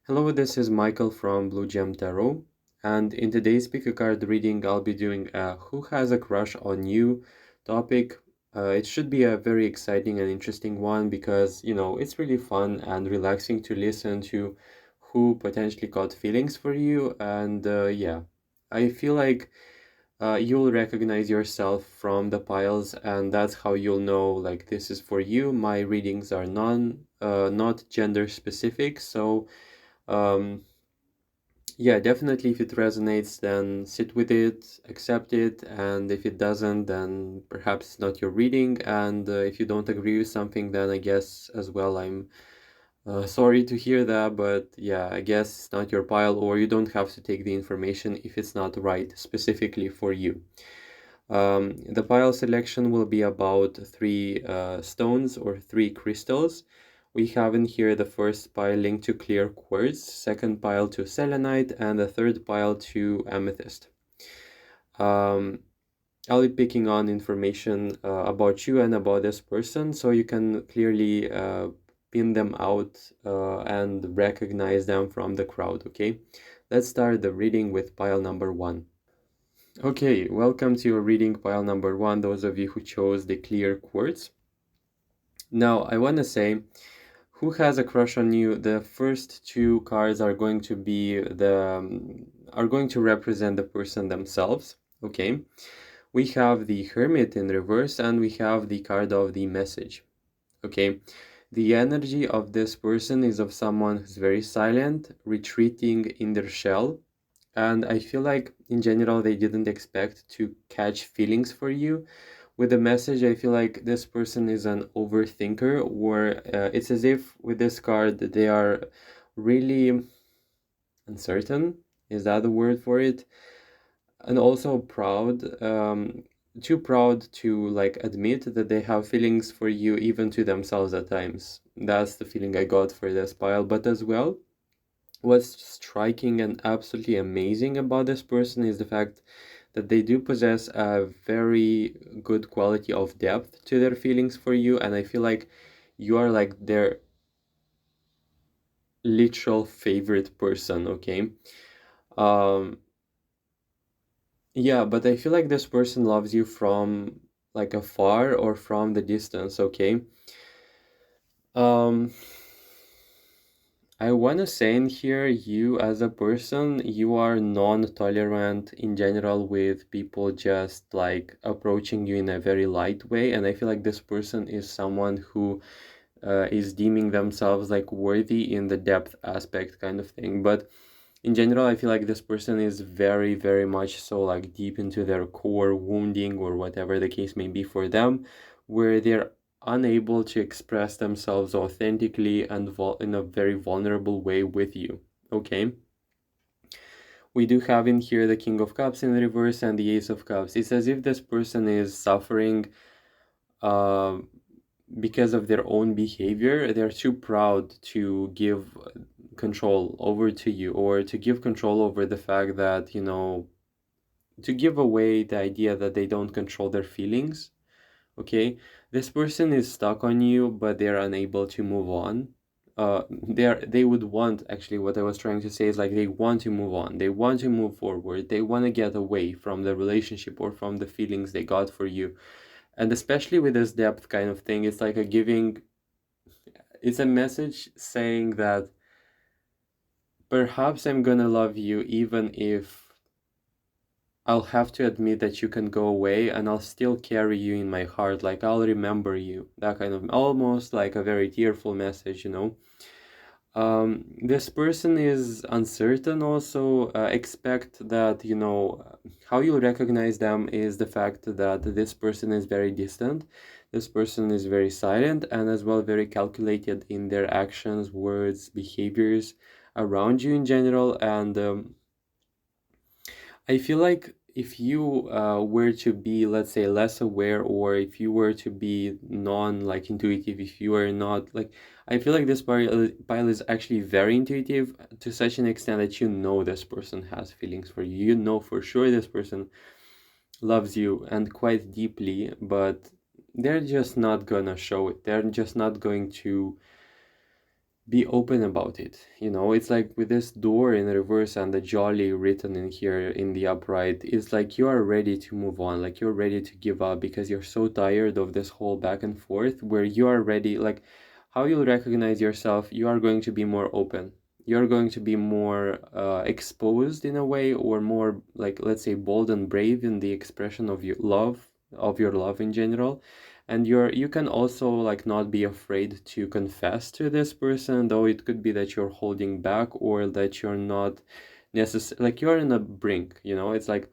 Hello, this is Michael from Blue Gem Tarot, and in today's pick a card reading, I'll be doing a Who Has a Crush on You topic. It should be a very exciting and interesting one because, it's really fun and relaxing to listen to who potentially got feelings for you. And yeah, I feel like you'll recognize yourself from the piles, and that's how you'll know like this is for you. My readings are not gender specific, so. Um, yeah, definitely if it resonates, then sit with it, accept it, and if it doesn't, then perhaps it's not your reading. And if you don't agree with something, then I guess as well, I'm sorry to hear that, but yeah, I guess it's not your pile, or you don't have to take the information if it's not right specifically for you. The pile selection will be about three stones or three crystals. We have in here the first pile linked to clear quartz, second pile to selenite, and the third pile to amethyst. Um, I'll be picking on information about you and about this person so you can clearly pin them out and recognize them from the crowd, okay? Let's start the reading with pile number one. Okay, welcome to your reading pile number one, those of you who chose the clear quartz. Now, I want to say, who has a crush on you? The first two cards are going to be are going to represent the person themselves, okay? We have the Hermit in reverse and we have the card of the Message, okay? The energy of this person is of someone who's very silent, retreating in their shell, and I feel like in general they didn't expect to catch feelings for you. With the Message, I feel like this person is an overthinker, or it's as if with this card they are really uncertain. Is that the word for it? And also proud, too proud to like admit that they have feelings for you even to themselves at times. That's the feeling I got for this pile. But as well, what's striking and absolutely amazing about this person is the fact that they do possess a very good quality of depth to their feelings for you, and I feel like you are like their literal favorite person, okay? Um, yeah, but I feel like this person loves you from like afar or from the distance, okay? Um, I want to say in here, you as a person, you are non-tolerant in general with people just like approaching you in a very light way. And I feel like this person is someone who is deeming themselves like worthy in the depth aspect kind of thing. But in general, I feel like this person is very, very much so like deep into their core wounding or whatever the case may be for them, where they're unable to express themselves authentically and in a very vulnerable way with you. Okay, we do have in here the King of Cups in reverse and the Ace of Cups. It's as if this person is suffering uh, because of their own behavior. They're too proud to give control over to you, or to give control over the fact that, to give away the idea that they don't control their feelings. Okay, this person is stuck on you, but they're unable to move on. They would want, actually, what I was trying to say is like they want to move on, they want to move forward, they want to get away from the relationship or from the feelings they got for you. And especially with this depth kind of thing, it's like a giving, it's a message saying that perhaps I'm gonna love you even if I'll have to admit that you can go away, and I'll still carry you in my heart. Like I'll remember you. That kind of almost like a very tearful message, you know. This person is uncertain also. Expect that, how you recognize them is the fact that this person is very distant. This person is very silent and as well very calculated in their actions, words, behaviors around you in general. And I feel like if you were to be, let's say, less aware, or if you were to be like intuitive, if you are not like, I feel like this pile is actually very intuitive to such an extent that you know this person has feelings for you. You know for sure this person loves you and quite deeply, but they're just not gonna show it. They're just not going to be open about it. You know, it's like with this door in reverse and the jolly written in here in the upright, it's like you are ready to move on, like you're ready to give up because you're so tired of this whole back and forth where you are ready, like how you'll recognize yourself, you are going to be more open. You're going to be more exposed in a way, or more like, let's say, bold and brave in the expression of your love in general. And you can also like not be afraid to confess to this person, though it could be that you're holding back, or that you're not necessarily, like you're in a brink, you know. It's like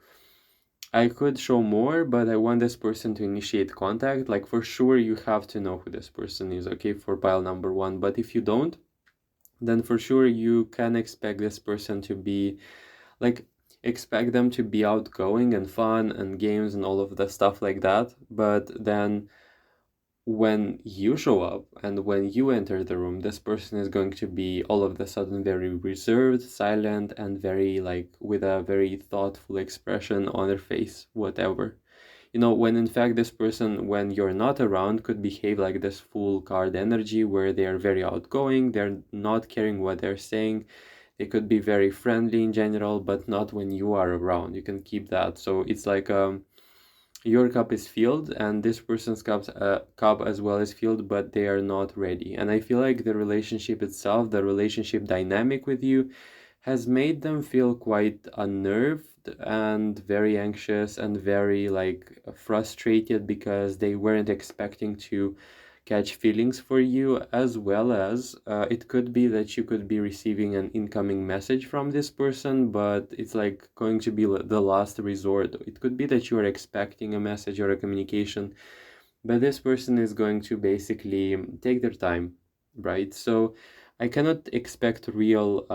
I could show more, but I want this person to initiate contact. Like for sure you have to know who this person is, okay, for pile number one. But if you don't, then for sure you can expect this person to be like, expect them to be outgoing and fun and games and all of the stuff like that. But then when you show up and when you enter the room, this person is going to be all of a sudden very reserved, silent, and very like with a very thoughtful expression on their face, whatever. You know, when in fact this person, when you're not around, could behave like this full card energy where they are very outgoing, they're not caring what they're saying. They could be very friendly in general, but not when you are around. You can keep that. So it's like your cup is filled and this person's cup as well is filled, but they are not ready. And I feel like the relationship itself, the relationship dynamic with you, has made them feel quite unnerved and very anxious and very like frustrated because they weren't expecting to catch feelings for you, as well as it could be that you could be receiving an incoming message from this person, but it's like going to be the last resort. It could be that you are expecting a message or a communication, but this person is going to basically take their time, right? So I cannot expect real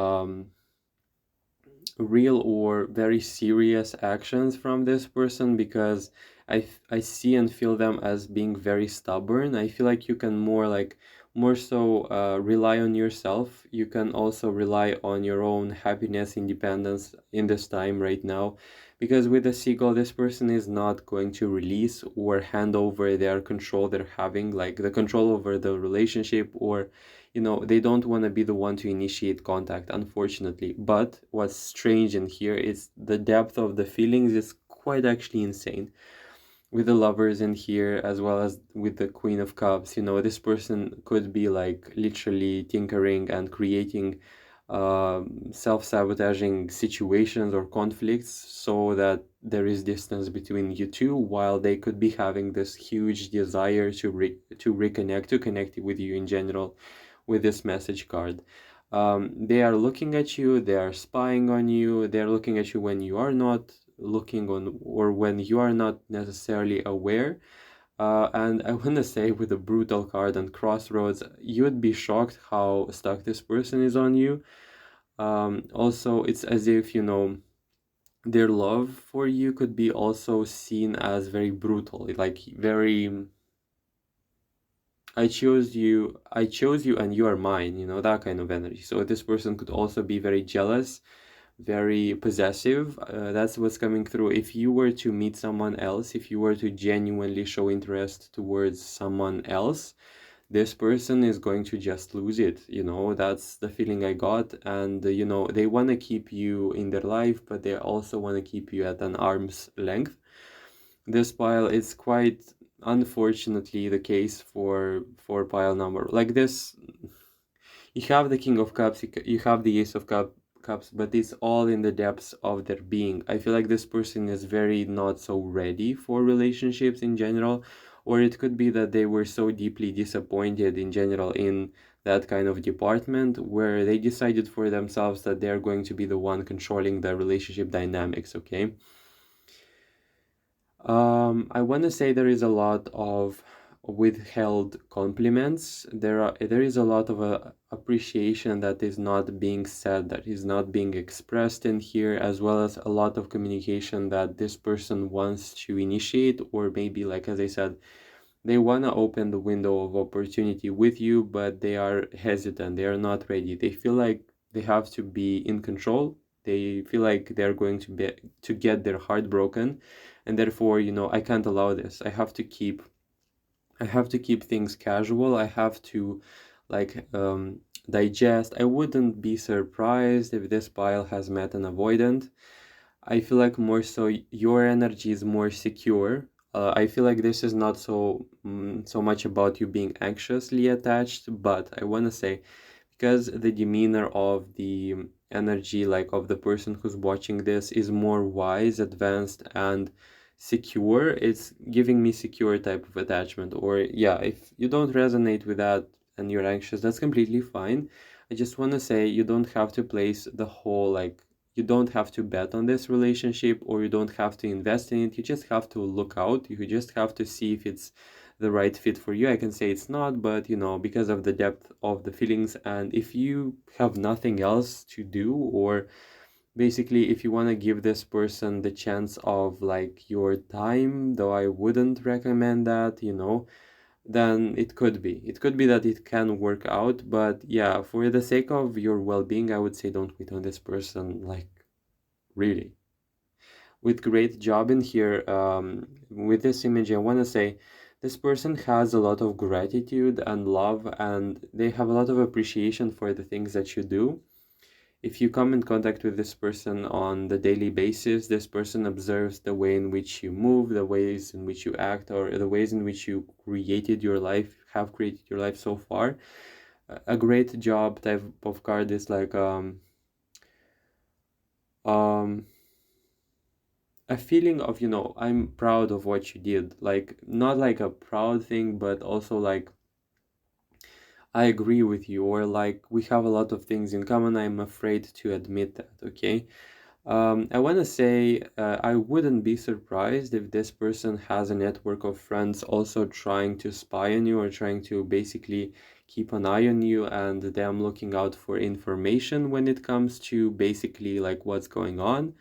or very serious actions from this person because I see and feel them as being very stubborn. I feel like you can more so rely on yourself. You can also rely on your own happiness, independence in this time right now. Because with the seagull, this person is not going to release or hand over their control they're having, like the control over the relationship, or they don't want to be the one to initiate contact, unfortunately. But what's strange in here is the depth of the feelings is quite actually insane. With the lovers in here, as well as with the Queen of Cups, this person could be like literally tinkering and creating self-sabotaging situations or conflicts so that there is distance between you two, while they could be having this huge desire to reconnect, to connect with you in general with this message card. They are looking at you, they are spying on you, they're looking at you when you are not looking on, or when you are not necessarily aware. And I want to say, with a brutal card and crossroads, you would be shocked how stuck this person is on you. Also, it's as if, their love for you could be also seen as very brutal, like very I chose you and you are mine, that kind of energy. So this person could also be very jealous, very possessive. That's what's coming through. If you were to meet someone else, if you were to genuinely show interest towards someone else, this person is going to just lose it. That's the feeling I got. And, they want to keep you in their life, but they also want to keep you at an arm's length. This pile is quite unfortunately the case for pile number like this. You have the King of Cups, you have the Ace of Cups, but it's all in the depths of their being. I feel like this person is very not so ready for relationships in general, or it could be that they were so deeply disappointed in general in that kind of department where they decided for themselves that they're going to be the one controlling the relationship dynamics, okay? I want to say there is a lot of withheld compliments. There is a lot of appreciation that is not being said, that is not being expressed in here, as well as a lot of communication that this person wants to initiate, or maybe, like as I said, they want to open the window of opportunity with you, but they are hesitant. They are not ready. They feel like they have to be in control. They feel like they're going to get their heart broken, and therefore, I can't allow this. I have to keep things casual. I have to like digest. I wouldn't be surprised if this pile has met an avoidant. I feel like more so your energy is more secure. I feel like this is not so much about you being anxiously attached, but I want to say because the demeanor of the energy, like of the person who's watching this, is more wise, advanced, and secure, it's giving me secure type of attachment. Or yeah, if you don't resonate with that and you're anxious, that's completely fine. I just want to say you don't have to place the whole like you don't have to bet on this relationship, or you don't have to invest in it. You just have to look out. You just have to see if it's the right fit for you. I can say it's not, but because of the depth of the feelings, and if you have nothing else to do, or basically if you want to give this person the chance of like your time, though I wouldn't recommend that, then it could be that it can work out. But yeah, for the sake of your well-being, I would say don't quit on this person, like, really. With great job in here. With this image, I want to say this person has a lot of gratitude and love, and they have a lot of appreciation for the things that you do. If you come in contact with this person on the daily basis, this person observes the way in which you move, the ways in which you act, or the ways in which you have created your life so far. A great job type of card is like um a feeling of, I'm proud of what you did. Like, not like a proud thing, but also like, I agree with you, or like, we have a lot of things in common. I'm afraid to admit that, okay? I want to say I wouldn't be surprised if this person has a network of friends also trying to spy on you, or trying to basically keep an eye on you, and them looking out for information when it comes to basically like what's going on.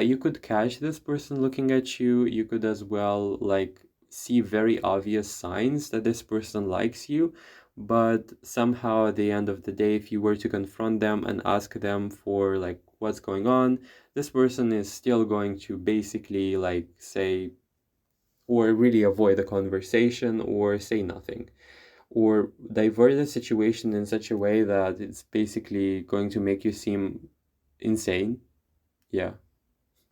You could catch this person looking at you. You could as well like see very obvious signs that this person likes you. But somehow at the end of the day, if you were to confront them and ask them for like what's going on, this person is still going to basically like say, or really avoid the conversation, or say nothing, or divert the situation in such a way that it's basically going to make you seem insane. Yeah,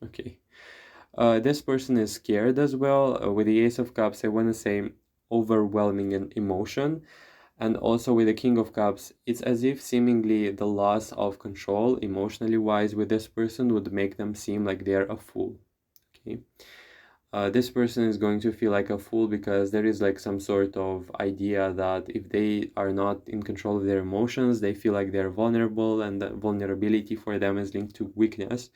okay. This person is scared as well. With the Ace of Cups, I want to say overwhelming in emotion. And also with the King of Cups, it's as if seemingly the loss of control, emotionally wise, with this person would make them seem like they're a fool. Okay. This person is going to feel like a fool because there is like some sort of idea that if they are not in control of their emotions, they feel like they're vulnerable, and that vulnerability for them is linked to weakness.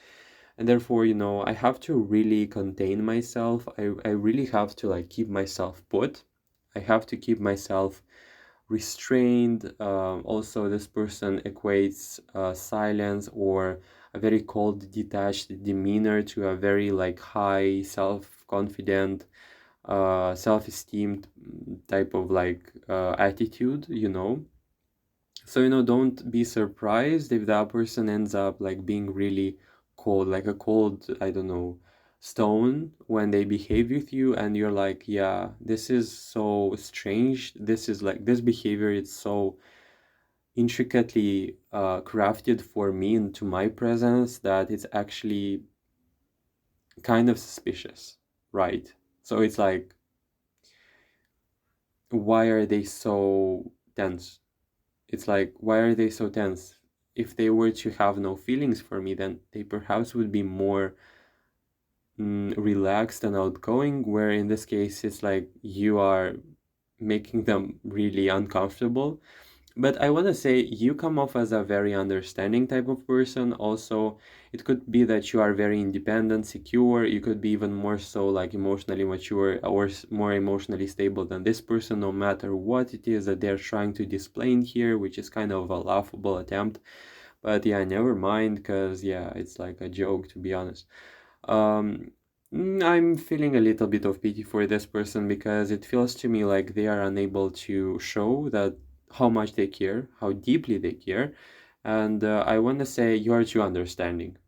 And therefore, I have to really contain myself. I really have to like keep myself put. I have to keep myself restrained. Also, this person equates silence or a very cold, detached demeanor to a very like high, self-confident, self-esteemed type of like attitude, So, don't be surprised if that person ends up like being really cold, like a cold, I don't know, stone when they behave with you, and you're like, yeah, this is so strange. This is like, this behavior is so intricately crafted for me into my presence that it's actually kind of suspicious, right? So it's like, why are they so tense? It's like, why are they so tense? If they were to have no feelings for me, then they perhaps would be more relaxed and outgoing, where in this case, it's like you are making them really uncomfortable. But I want to say you come off as a very understanding type of person. Also, it could be that you are very independent, secure. You could be even more so like emotionally mature, or more emotionally stable than this person, no matter what it is that they're trying to display in here, which is kind of a laughable attempt. But yeah, never mind, because yeah, it's like a joke, to be honest. Um, I'm feeling a little bit of pity for this person because it feels to me like they are unable to show that how much they care, how deeply they care. And I want to say you are too understanding.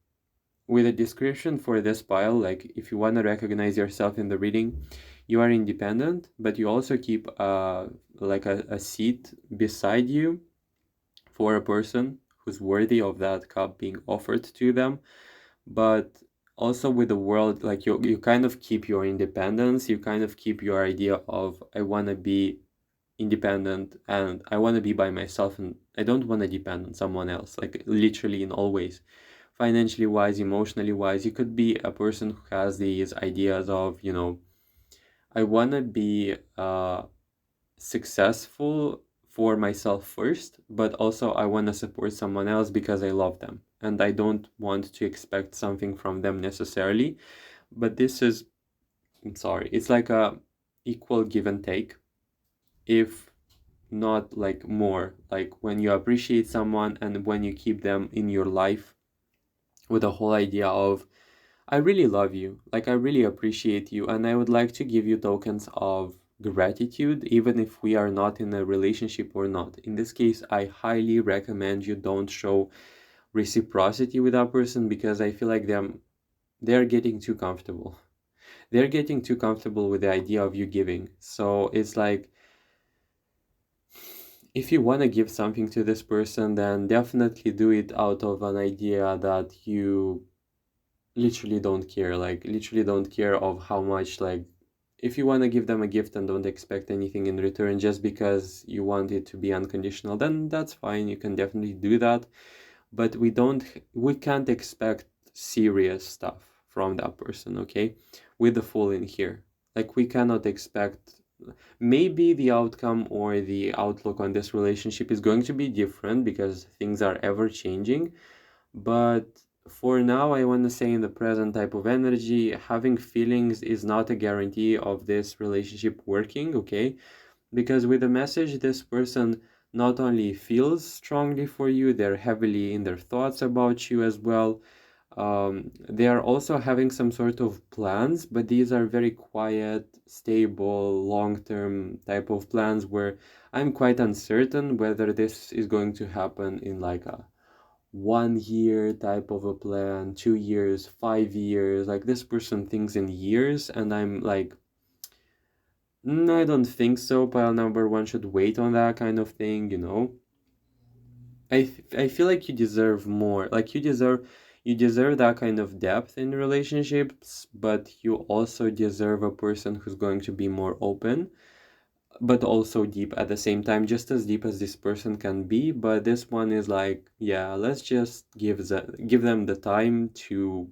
With a description for this pile, like if you want to recognize yourself in the reading, you are independent, but you also keep like a seat beside you for a person who's worthy of that cup being offered to them. But also with the world, like you kind of keep your independence, you kind of keep your idea of I want to be independent and I want to be by myself and I don't want to depend on someone else, like literally in all ways. Financially wise, emotionally wise, you could be a person who has these ideas of, I want to be successful for myself first, but also I want to support someone else because I love them and I don't want to expect something from them necessarily. But this is, I'm sorry, it's like a equal give and take, if not like more. Like when you appreciate someone and when you keep them in your life with the whole idea of I really love you, like I really appreciate you, and I would like to give you tokens of gratitude, even if we are not in a relationship or not. In this case, I highly recommend you don't show reciprocity with that person because I feel like they're getting too comfortable. They're getting too comfortable with the idea of you giving. So it's like if you want to give something to this person, then definitely do it out of an idea that you literally don't care, like literally don't care of how much, like if you want to give them a gift and don't expect anything in return just because you want it to be unconditional, then that's fine, you can definitely do that. But we can't expect serious stuff from that person, okay? With the full in here, like we cannot expect, maybe the outcome or the outlook on this relationship is going to be different because things are ever changing. But for now, I want to say in the present type of energy, having feelings is not a guarantee of this relationship working, okay? Because with the message, this person not only feels strongly for you, they're heavily in their thoughts about you as well. They are also having some sort of plans, but these are very quiet, stable, long-term type of plans where I'm quite uncertain whether this is going to happen in like a 1 year type of a plan, 2 years, 5 years. Like this person thinks in years, and I'm like, I don't think so. Pile number one should wait on that kind of thing. I feel like you deserve more. Like you deserve that kind of depth in relationships, but you also deserve a person who's going to be more open, but also deep at the same time, just as deep as this person can be. But this one is like, yeah, let's just give them the time to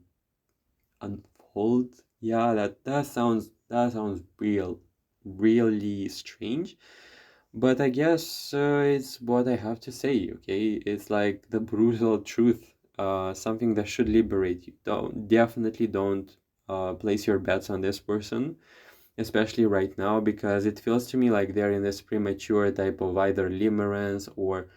unfold. Yeah, that sounds really strange. But I guess it's what I have to say, okay? It's like the brutal truth, something that should liberate you. Definitely don't place your bets on this person, especially right now, because it feels to me like they're in this premature type of either limerence or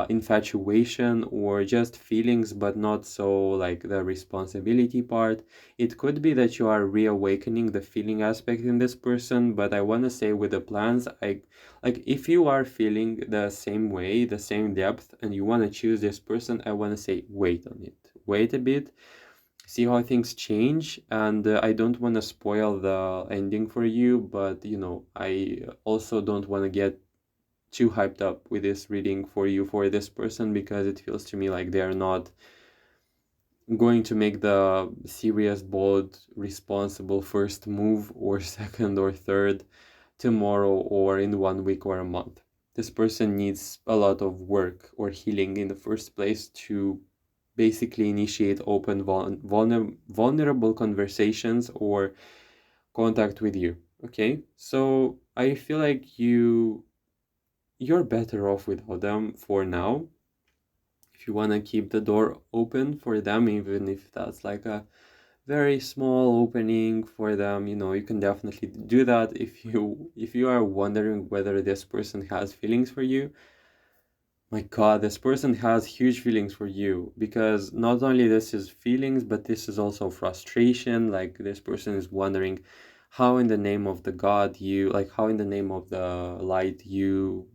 infatuation or just feelings, but not so like the responsibility part. It could be that you are reawakening the feeling aspect in this person, but I want to say with the plans, like if you are feeling the same way, the same depth, and you want to choose this person, I want to say wait on it, wait a bit, see how things change. And I don't want to spoil the ending for you, but I also don't want to get too hyped up with this reading for you for this person, because it feels to me like they're not going to make the serious, bold, responsible first move or second or third tomorrow or in 1 week or a month. This person needs a lot of work or healing in the first place to basically initiate open, vulnerable conversations or contact with you. Okay, so I feel like you're better off without them for now. If you want to keep the door open for them, even if that's like a very small opening for them, you can definitely do that. If you are wondering whether this person has feelings for you, my God, this person has huge feelings for you, because not only this is feelings, but this is also frustration. Like this person is wondering how in the name of the God you, like how in the name of the light you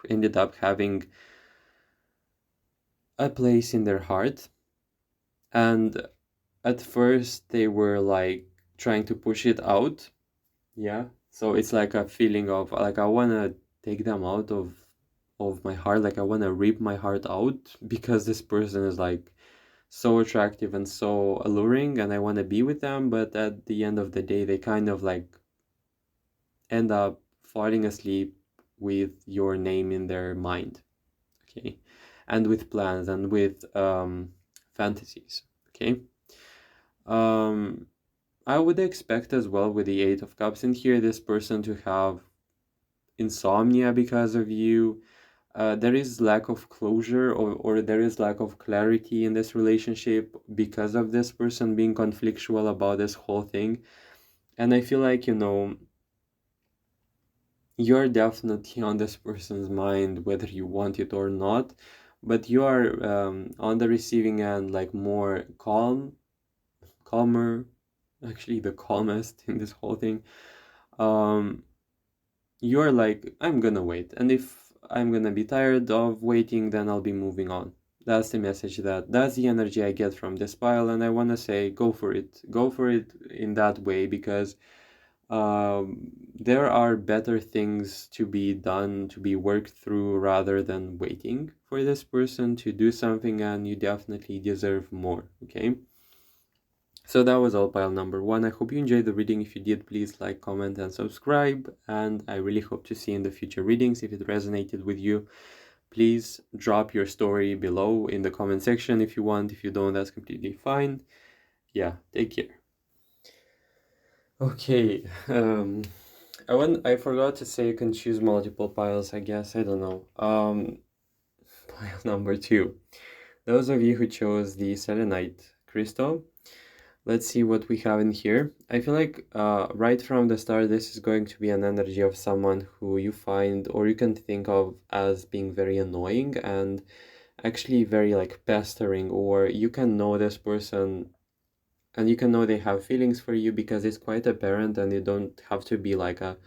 ended up having a place in their heart. And at first they were like trying to push it out. Yeah. So it's like a feeling of like I want to take them out of of my heart. Like I want to rip my heart out because this person is like so attractive and so alluring, and I want to be with them, but at the end of the day, they kind of like end up falling asleep with your name in their mind, okay, and with plans and with fantasies, okay. Um, I would expect as well with the Eight of Cups in here, this person to have insomnia because of you. There is lack of closure, or there is lack of clarity in this relationship because of this person being conflictual about this whole thing. And I feel like, you're definitely on this person's mind, whether you want it or not, but you are on the receiving end, like more calmer, actually the calmest in this whole thing. Um, you're like, I'm gonna wait, and if I'm gonna be tired of waiting, then I'll be moving on. That's the message, that's the energy I get from this pile, and I want to say go for it in that way, because there are better things to be done, to be worked through, rather than waiting for this person to do something, and you definitely deserve more, okay? So that was all pile number one. I hope you enjoyed the reading. If you did, please like, comment, and subscribe. And I really hope to see you in the future readings. If it resonated with you, please drop your story below in the comment section if you want. If you don't, that's completely fine. Yeah, take care. Okay, I forgot to say you can choose multiple piles, I guess. I don't know. Pile number two. Those of you who chose the Selenite crystal, let's see what we have in here. I feel like right from the start, this is going to be an energy of someone who you find or you can think of as being very annoying and actually very like pestering, or you can know this person and you can know they have feelings for you because it's quite apparent, and you don't have to be like a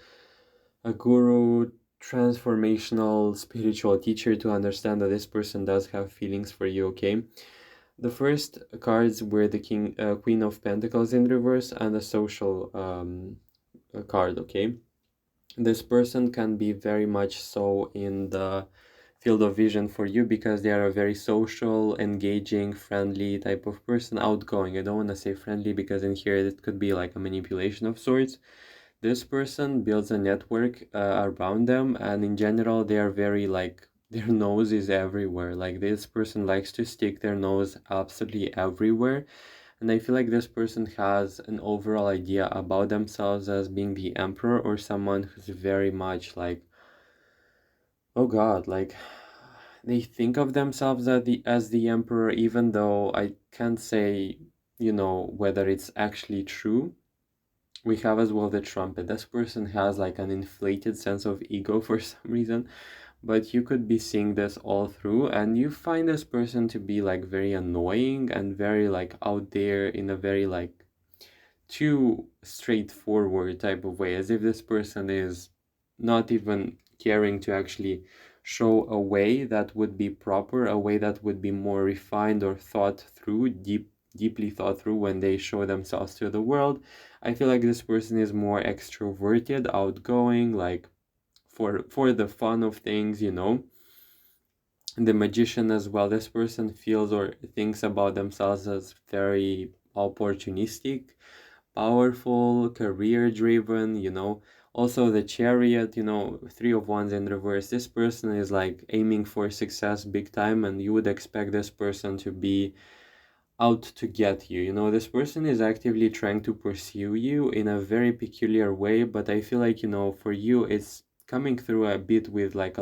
guru, transformational spiritual teacher to understand that this person does have feelings for you, okay? The first cards were the Queen of Pentacles in reverse and a social card, okay? This person can be very much so in the field of vision for you because they are a very social, engaging, friendly type of person, outgoing. I don't want to say friendly because in here it could be like a manipulation of sorts. This person builds a network around them, and in general they are very like, their nose is everywhere. Like this person likes to stick their nose absolutely everywhere, and I feel like this person has an overall idea about themselves as being the emperor, or someone who's very much like, oh god, like they think of themselves as the emperor, even though I can't say, whether it's actually true. We have as well the trumpet. This person has like an inflated sense of ego for some reason, but you could be seeing this all through, and you find this person to be like very annoying and very like out there in a very like too straightforward type of way, as if this person is not even caring to actually show a way that would be proper, a way that would be more refined or thought through, deeply thought through when they show themselves to the world. I feel like this person is more extroverted, outgoing, like for the fun of things. The magician as well. This person feels or thinks about themselves as very opportunistic, powerful, career driven. Also the chariot, Three of Wands in reverse. This person is like aiming for success big time, and you would expect this person to be out to get you. This person is actively trying to pursue you in a very peculiar way, but I feel like, for you, it's coming through a bit with like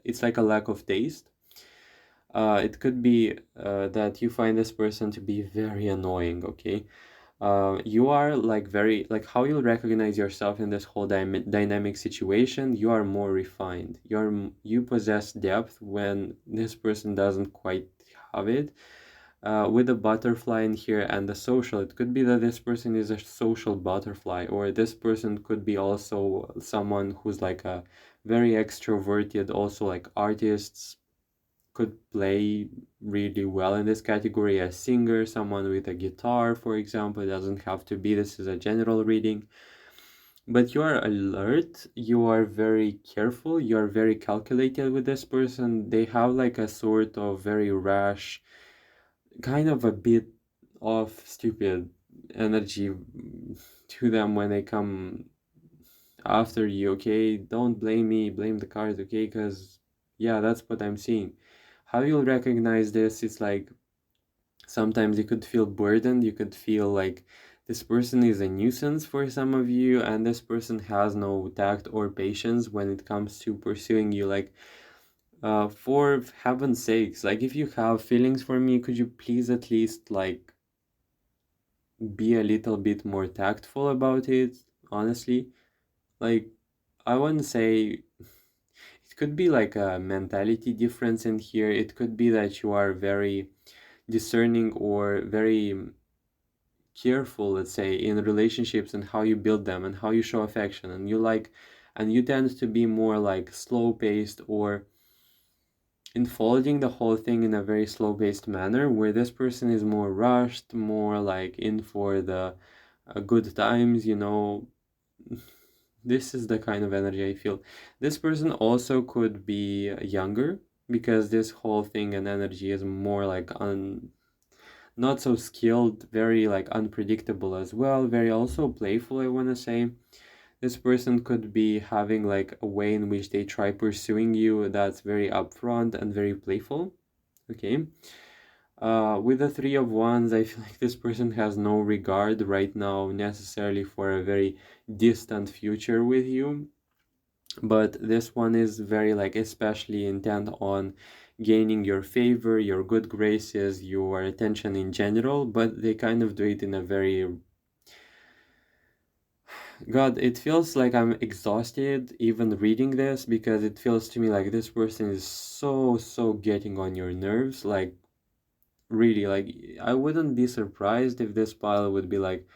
it's like a lack of taste. It could be that you find this person to be very annoying, okay? You are like very, like how you'll recognize yourself in this whole dynamic situation, you are more refined. You possess depth when this person doesn't quite have it. With the butterfly in here and the social, it could be that this person is a social butterfly, or this person could be also someone who's like a very extroverted, also like artists could play really well in this category, a singer, someone with a guitar, for example. It doesn't have to be, this is a general reading. but you are alert, you are very careful, you are very calculated with this person. They have like a sort of very rash, kind of a bit of stupid energy to them when they come after you, okay? Don't blame me, blame the cards, okay? Because, yeah, that's what I'm seeing. How you'll recognize this is like sometimes you could feel burdened, you could feel like this person is a nuisance for some of you, and this person has no tact or patience when it comes to pursuing you. Like, for heaven's sakes, like if you have feelings for me, could you please at least like be a little bit more tactful about it, honestly? Like, I wouldn't say it could be like a mentality difference in here. It could be that you are very discerning or very careful, let's say, in relationships and how you build them and how you show affection. And you like, and you tend to be more like slow paced or unfolding the whole thing in a very slow paced manner, where this person is more rushed, more like in for the good times, you know. This is the kind of energy I feel. This person also could be younger because this whole thing and energy is more like not so skilled, very like unpredictable as well, very also playful, I want to say. This person could be having like a way in which they try pursuing you that's very upfront and very playful. Okay. With the Three of Wands, I feel like this person has no regard right now necessarily for a very distant future with you, but this one is very like especially intent on gaining your favor, your good graces, your attention in general, but they kind of do it in a very, God, it feels like I'm exhausted even reading this because it feels to me like this person is so getting on your nerves. Like, really, like, I wouldn't be surprised if this pile would be like,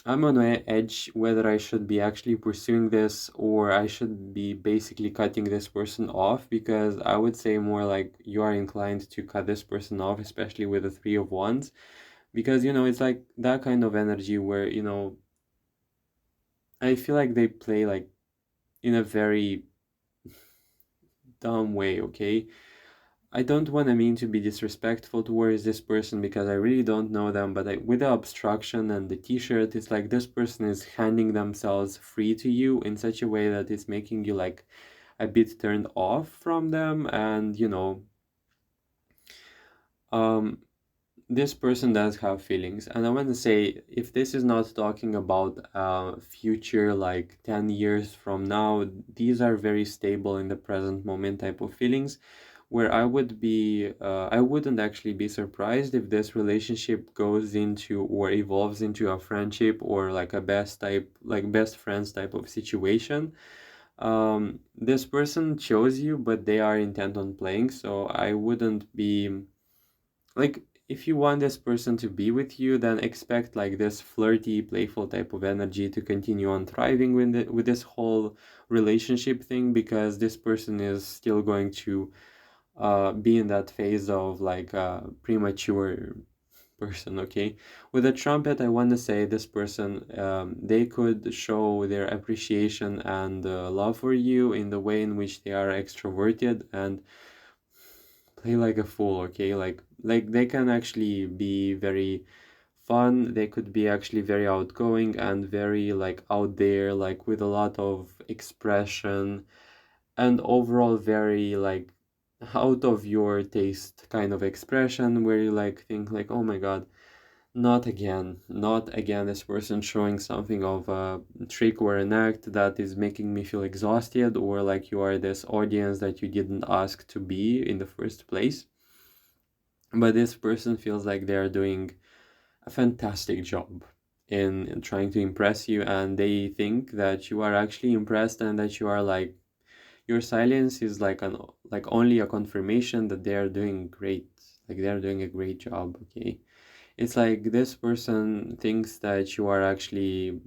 I'm on the edge whether I should be actually pursuing this or I should be basically cutting this person off, because I would say more like you are inclined to cut this person off, especially with the Three of Wands, because, you know, it's like that kind of energy where, you know, I feel like they play like in a very dumb way, okay? I don't want to mean to be disrespectful towards this person because I really don't know them, but with the obstruction and the t-shirt, it's like this person is handing themselves free to you in such a way that it's making you like a bit turned off from them. And, you know, um, this person does have feelings. And I want to say, if this is not talking about future like 10 years from now, these are very stable in the present moment type of feelings, where I wouldn't actually be surprised if this relationship goes into or evolves into a friendship or like a best type, like best friends type of situation. This person chose you, but they are intent on playing, so I wouldn't be like, if you want this person to be with you, then expect like this flirty, playful type of energy to continue on thriving with this whole relationship thing, because this person is still going to be in that phase of like a premature person, okay? With a trumpet, I want to say this person, they could show their appreciation and love for you in the way in which they are extroverted and play like a fool, okay? Like they can actually be very fun. They could be actually very outgoing and very like out there, like with a lot of expression and overall very like out of your taste kind of expression, where you like think like, oh my God, not again, not again, this person showing something of a trick or an act that is making me feel exhausted, or like you are this audience that you didn't ask to be in the first place. But this person feels like they're doing a fantastic job in trying to impress you, and they think that you are actually impressed and that you are like, your silence is like an like only a confirmation that they are doing great, like they're doing a great job, okay? It's like this person thinks that you are actually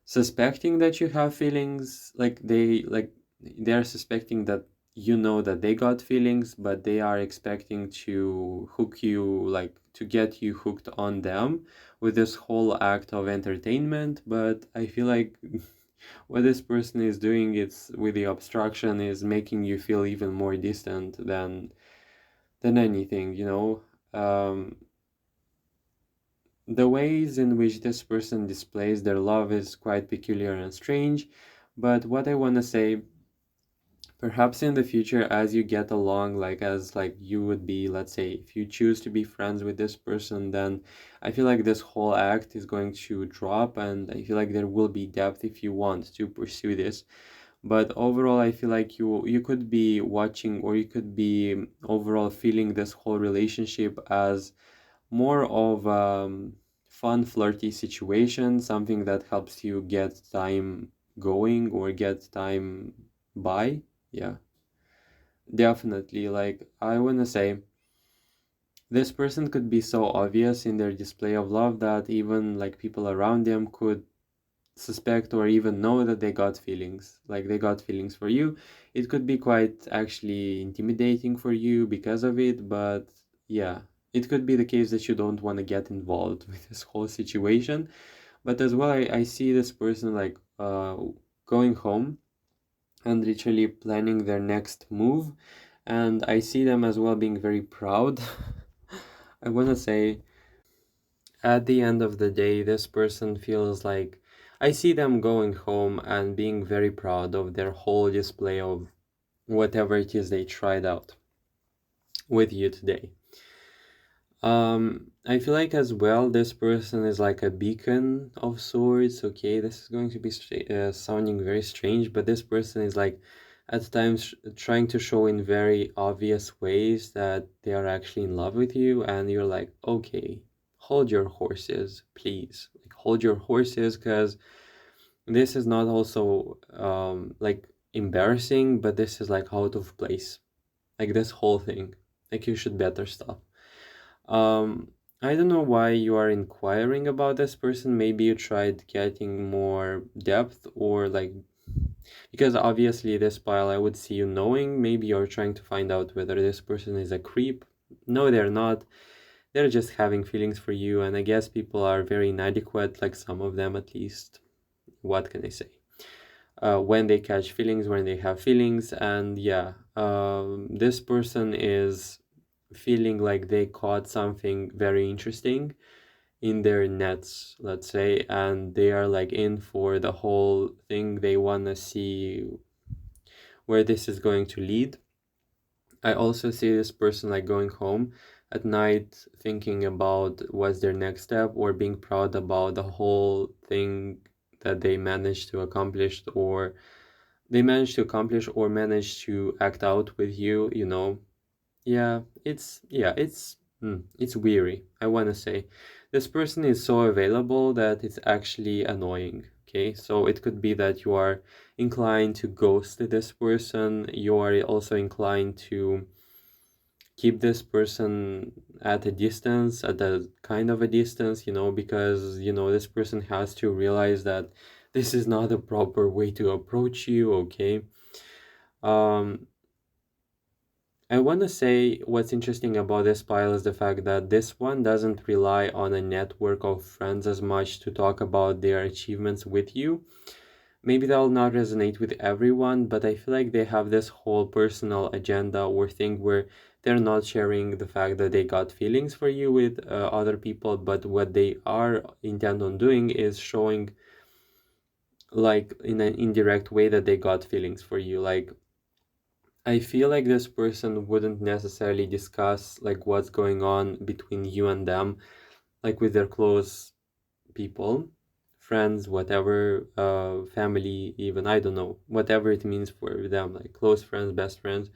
suspecting that you have feelings, like they're suspecting that you know that they got feelings, but they are expecting to hook you, like to get you hooked on them with this whole act of entertainment. But I feel like what this person is doing, it's with the obstruction, is making you feel even more distant than anything, you know. The ways in which this person displays their love is quite peculiar and strange, but what I want to say, perhaps in the future, as you get along, like as like you would be, let's say, if you choose to be friends with this person, then I feel like this whole act is going to drop, and I feel like there will be depth if you want to pursue this. But overall, I feel like you could be watching, or you could be overall feeling this whole relationship as more of fun, flirty situation, something that helps you get time going or get time by. Yeah, definitely. Like, I want to say, this person could be so obvious in their display of love that even like people around them could suspect or even know that they got feelings, like they got feelings for you. It could be quite actually intimidating for you because of it, but yeah, it could be the case that you don't want to get involved with this whole situation. But as well, I see this person like going home and literally planning their next move, and I see them as well being very proud. I want to say, at the end of the day, this person feels like, I see them going home and being very proud of their whole display of whatever it is they tried out with you today. I feel like as well, this person is like a beacon of sorts. Okay, this is going to be sounding very strange, but this person is like at times trying to show in very obvious ways that they are actually in love with you, and you're like, okay, hold your horses, please. Like, hold your horses, because this is not also like embarrassing, but this is like out of place. Like this whole thing. Like you should better stop. I don't know why you are inquiring about this person. Maybe you tried getting more depth, or like, because obviously this pile I would see you knowing. Maybe you're trying to find out whether this person is a creep. No, they're not. They're just having feelings for you, and I guess people are very inadequate, like some of them at least. What can I say? When they catch feelings, when they have feelings, and yeah, this person is feeling like they caught something very interesting in their nets, let's say, and they are like in for the whole thing. They want to see where this is going to lead. I also see this person like going home at night thinking about what's their next step, or being proud about the whole thing that they managed to accomplish, or managed to act out with you, you know. It's weary, I want to say. This person is so available that it's actually annoying. Okay, so it could be that you are inclined to ghost this person. You are also inclined to keep this person at a distance, at a kind of a distance, you know, because, you know, this person has to realize that this is not a proper way to approach you. Okay. um I want to say what's interesting about this pile is the fact that this one doesn't rely on a network of friends as much to talk about their achievements with you. Maybe that'll not resonate with everyone, but I feel like they have this whole personal agenda or thing where they're not sharing the fact that they got feelings for you with other people, but what they are intent on doing is showing, like in an indirect way, that they got feelings for you. Like, I feel like this person wouldn't necessarily discuss like what's going on between you and them, like with their close people, friends, whatever, family, even, I don't know, whatever it means for them, like close friends, best friends.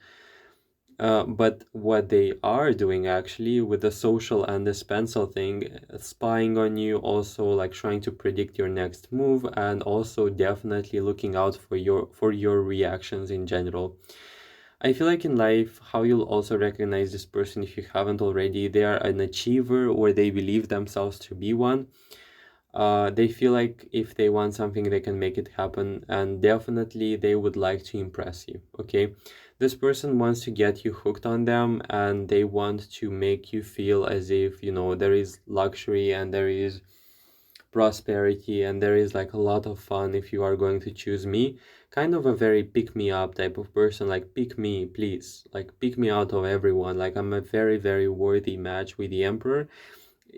But what they are doing actually with the social and the pencil thing, spying on you, also like trying to predict your next move, and also definitely looking out for your reactions in general. I feel like in life, how you'll also recognize this person if you haven't already, they are an achiever, or they believe themselves to be one. They feel like if they want something, they can make it happen, and definitely they would like to impress you. Okay, This person wants to get you hooked on them, and they want to make you feel as if, there is luxury and there is prosperity and there is like a lot of fun if you are going to choose me. Kind of a very pick me up type of person, like pick me, please. Like pick me out of everyone. Like I'm a very, very worthy match with the Emperor.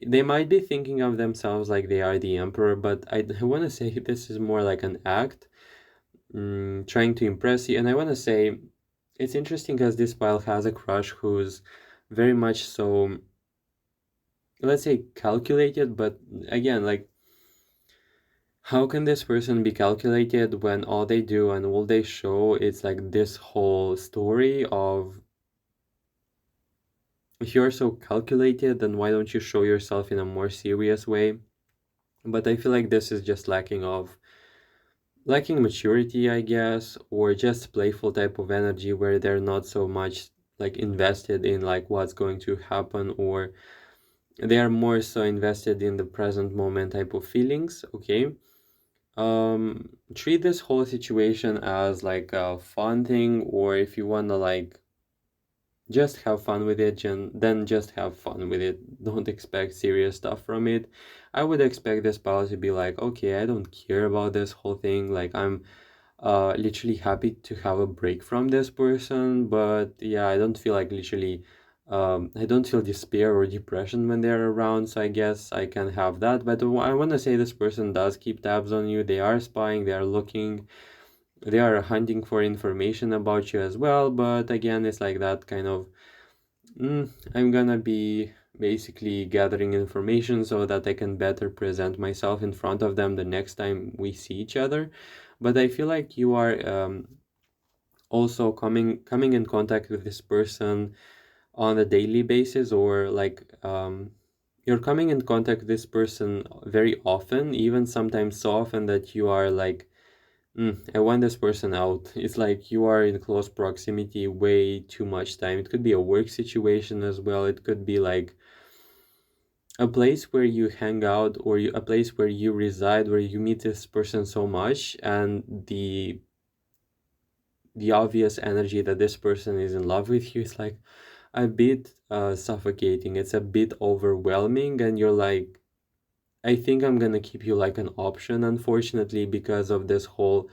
They might be thinking of themselves like they are the Emperor, but I want to say this is more like an act, trying to impress you. And I want to say it's interesting because this pile has a crush who's very much so, let's say, calculated, but again, like, how can this person be calculated when all they do and all they show is like this whole story of, if you're so calculated, then why don't you show yourself in a more serious way? But I feel like this is just lacking maturity, I guess, or just playful type of energy where they're not so much like invested in like what's going to happen, or they are more so invested in the present moment type of feelings. Okay. Treat this whole situation as like a fun thing, or if you wanna like just have fun with it, then just have fun with it. Don't expect serious stuff from it. I would expect this pal to be like, okay, I don't care about this whole thing. Like I'm literally happy to have a break from this person, but yeah, I don't feel like literally I don't feel despair or depression when they're around, so I guess I can have that. But I want to say this person does keep tabs on you. They are spying, they are looking, they are hunting for information about you as well. But again, it's like that kind of, I'm gonna be basically gathering information so that I can better present myself in front of them the next time we see each other. But I feel like you are also coming in contact with this person on a daily basis, or like you're coming in contact with this person very often, even sometimes so often that you are like, I want this person out. It's like you are in close proximity way too much time. It could be a work situation as well. It could be like a place where you hang out, or a place where you reside, where you meet this person so much, and the obvious energy that this person is in love with you is like a bit suffocating. It's a bit overwhelming, and you're like, I think I'm gonna keep you like an option, unfortunately, because of this whole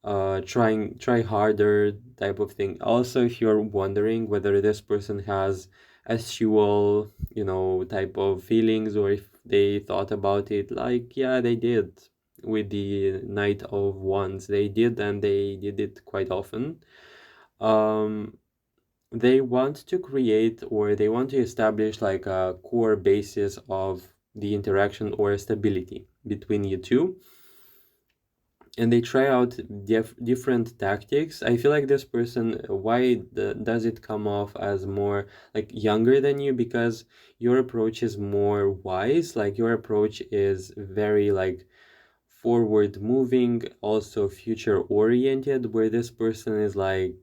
try harder type of thing. Also, if you're wondering whether this person has actual, type of feelings, or if they thought about it, like, yeah, they did with the Knight of Wands. They did, and they did it quite often. Um, they want to create, or they want to establish like a core basis of the interaction or stability between you two, and they try out different tactics. I feel like this person, why does it come off as more like younger than you? Because your approach is more wise, like your approach is very like forward moving, also future oriented, where this person is like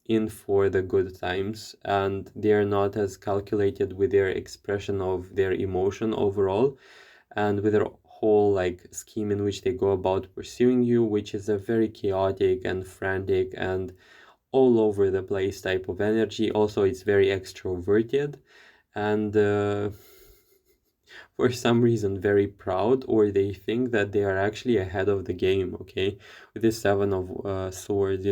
in for the good times, and they're not as calculated with their expression of their emotion overall, and with their whole like scheme in which they go about pursuing you, which is a very chaotic and frantic and all over the place type of energy. Also, it's very extroverted, and for some reason very proud, or they think that they are actually ahead of the game. Okay, with this seven of swords,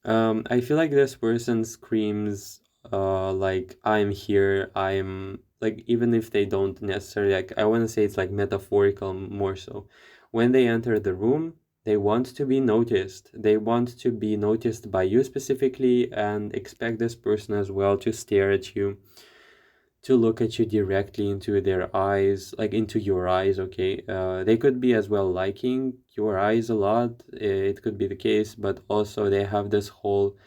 I feel like this person screams like I'm here, I'm like, even if they don't necessarily, like, I want to say it's like metaphorical more so. When they enter the room, they want to be noticed. They want to be noticed by you specifically, and expect this person as well to stare at you, to look at you directly into their eyes, like into your eyes. Okay, they could be as well liking your eyes a lot. It could be the case, but also they have this whole,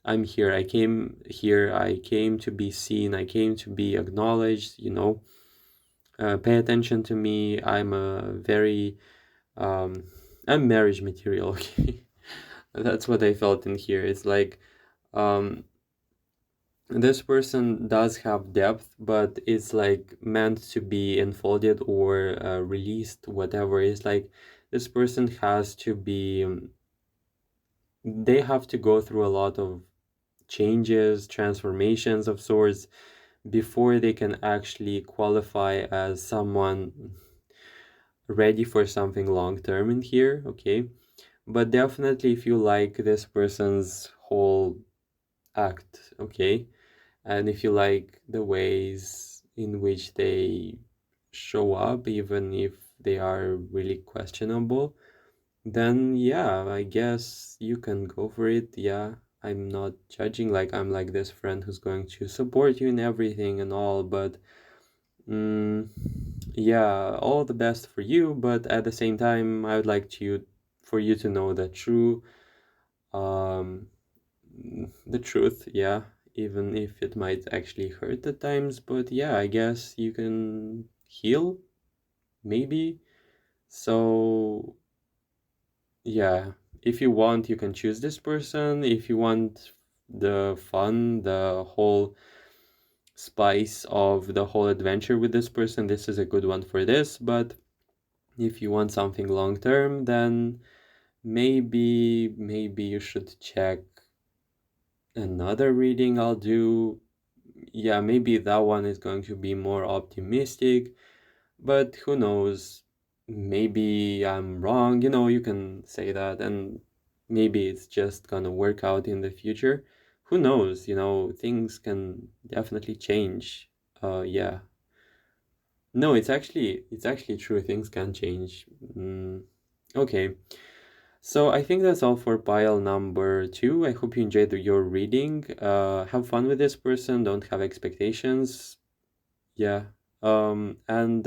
I'm here, I came here, I came to be seen, I came to be acknowledged, pay attention to me. I'm a very I'm marriage material. Okay, that's what I felt in here. It's like, um this person does have depth, but it's like meant to be unfolded or released, whatever. It's like this person has to be they have to go through a lot of changes, transformations of sorts before they can actually qualify as someone ready for something long term in here, okay? But definitely, if you like this person's whole act, okay? And if you like the ways in which they show up, even if they are really questionable, then yeah, I guess you can go for it. Yeah, I'm not judging, like, I'm like this friend who's going to support you in everything and all, but mm, yeah, all the best for you. But at the same time, I would like to for you to know the true um the truth, yeah, even if it might actually hurt at times. But yeah, I guess you can heal, maybe. So yeah, if you want, you can choose this person. If you want the fun, the whole spice of the whole adventure with this person, this is a good one for this. But if you want something long term, then maybe you should check another reading I'll do. Yeah, maybe that one is going to be more optimistic, but who knows? Maybe I'm wrong. You can say that, and maybe it's just gonna work out in the future. Who knows? Things can definitely change. Yeah. No, it's actually true. Things can change. Okay. So I think that's all for pile number two. I hope you enjoyed your reading. Have fun with this person. Don't have expectations. Yeah. And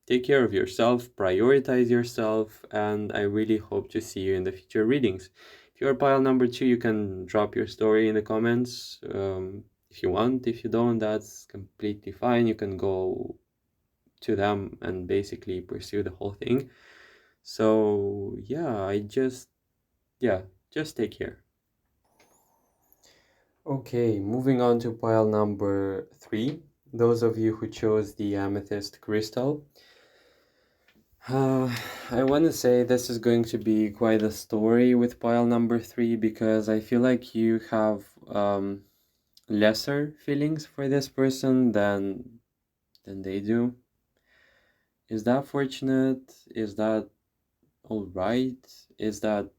take care of yourself, prioritize yourself, and I really hope to see you in the future readings. If you're pile number two, you can drop your story in the comments if you want. If you don't, that's completely fine. You can go to them and basically pursue the whole thing. So, yeah, yeah, just take care. Okay, moving on to pile number three. Those of you who chose the amethyst crystal, I want to say this is going to be quite a story with pile number three because I feel like you have lesser feelings for this person than they do. Is that fortunate? Is that all right? Is that